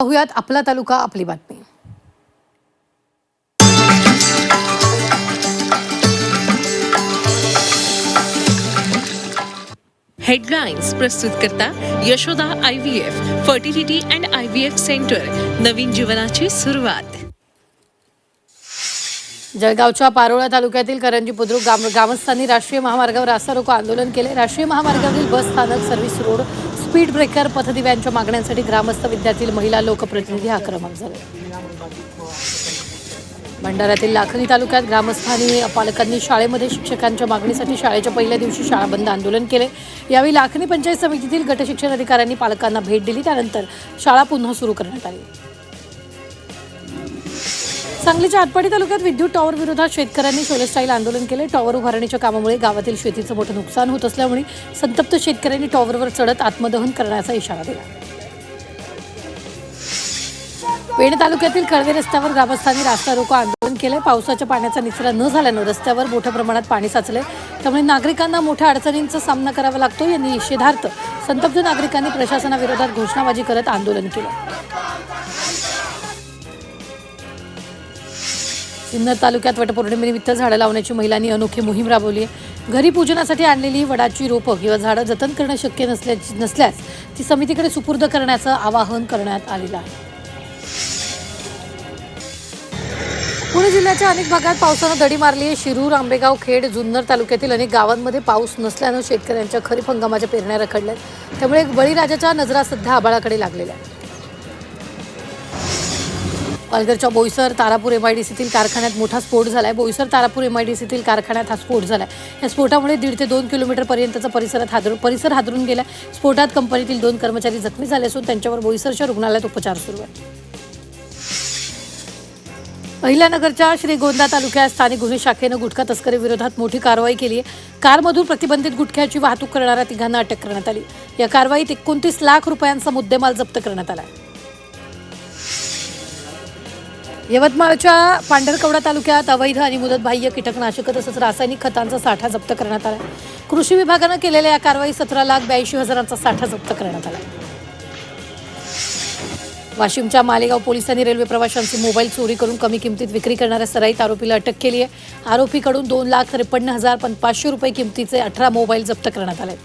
पाहुयात आपला तालुका आपली बातमी. हेडलाइन्स प्रस्तुत करता Yashoda IVF fertility and IVF centre, नवीन जीवनाची सुरुवात. जळगावच्या पारोळा तालुक्यातील करंजी बुद्रुक ग्रामस्थांनी राष्ट्रीय महामार्गावर रास्ता रोको आंदोलन केले. राष्ट्रीय महामार्गावरील बस स्थानक, सर्व्हिस रोड, स्पीड ब्रेकर, पथदिव्यांच्या मागण्यांसाठी ग्रामस्थ, विद्यार्थी, महिला, लोकप्रतिनिधी आक्रमक झाले. भंडाऱ्यातील लाखनी तालुक्यात ग्रामस्थांनी पालकांनी शाळेमध्ये शिक्षकांच्या मागणीसाठी शाळेच्या पहिल्या दिवशी शाळा बंद आंदोलन केले. यावेळी लाखनी पंचायत समितीतील गटशिक्षण अधिकाऱ्यांनी पालकांना भेट दिली. त्यानंतर शाळा पुन्हा सुरू करण्यात आली. सांगलीच्या आटपाडी तालुक्यात विद्युत टॉवर विरोधात शेतकऱ्यांनी शोले स्टाईल आंदोलन केले. टॉवर उभारणीच्या कामामुळे गावातील शेतीचं मोठं नुकसान होत असल्यामुळे संतप्त शेतकऱ्यांनी टॉवरवर चढत आत्मदहन करण्याचा इशारा दिला. पेण तालुक्यातील कळवे रस्त्यावर ग्रामस्थांनी रास्ता रोको आंदोलन केले. पावसाच्या पाण्याचा निचरा न झाल्यानं रस्त्यावर मोठ्या प्रमाणात पाणी साचले, त्यामुळे नागरिकांना मोठ्या अडचणींचा सामना करावा लागतो. या निषेधार्थ संतप्त नागरिकांनी प्रशासनाविरोधात घोषणाबाजी करत आंदोलन केलं. सिन्नर तालुक्यात वटपौर्णिमेनिमित्त झाडं लावण्याची महिलांनी अनोखी मोहीम राबवली आहे. घरी पूजनासाठी आणलेली वडाची रोपं किंवा झाडं जतन करणं शक्य नसल्यास ती समितीकडे सुपूर्द करण्याचं आवाहन करण्यात आलेलं आहे. पुणे जिल्ह्याच्या अनेक भागात पावसानं दडी मारली आहे. शिरूर, आंबेगाव, खेड, जुन्नर तालुक्यातील अनेक गावांमध्ये पाऊस नसल्यानं शेतकऱ्यांच्या खरीप हंगामाच्या पेरण्या रखडल्यात. त्यामुळे बळीराजाच्या नजरा सध्या आभाळाकडे लागलेल्या आहेत. पालघरच्या बोईसर तारापूर MIDCतील कारखान्यात मोठा स्फोट झालाय. बोईसर तारापूर MIDCतील कारखान्यात हा स्फोट झालाय. या स्फोटामुळे 1.5 ते 2 किलोमीटरपर्यंतचा परिसर हादरून गेला. स्फोटात कंपनीतील 2 कर्मचारी जखमी झाले असून त्यांच्यावर बोईसरच्या रुग्णालयात उपचार सुरू आहेत. अहिल्यानगरच्या श्रीगोंदा तालुक्यात स्थानिक गुन्हे शाखेनं गुटखा तस्करी विरोधात मोठी कारवाई केली आहे. कारमधून प्रतिबंधित गुटख्याची वाहतूक करणाऱ्या 3 अटक करण्यात आली. या कारवाईत 29 लाख रुपयांचा मुद्देमाल जप्त करण्यात आला. यवतमाळच्या पांढरकवडा तालुक्यात अवैध आणि मुदतबाह्य कीटकनाशकं तसंच रासायनिक खतांचा साठा जप्त करण्यात आला. कृषी विभागानं केलेल्या या कारवाईत 17,82,000चा साठा जप्त करण्यात आला. वाशिमच्या मालेगाव पोलिसांनी रेल्वे प्रवाशांचे मोबाईल चोरी करून कमी किमतीत विक्री करणाऱ्या सराईत आरोपीला अटक केली आहे. आरोपीकडून 2,53,500 रुपये किमतीचे 18 मोबाईल जप्त करण्यात आले.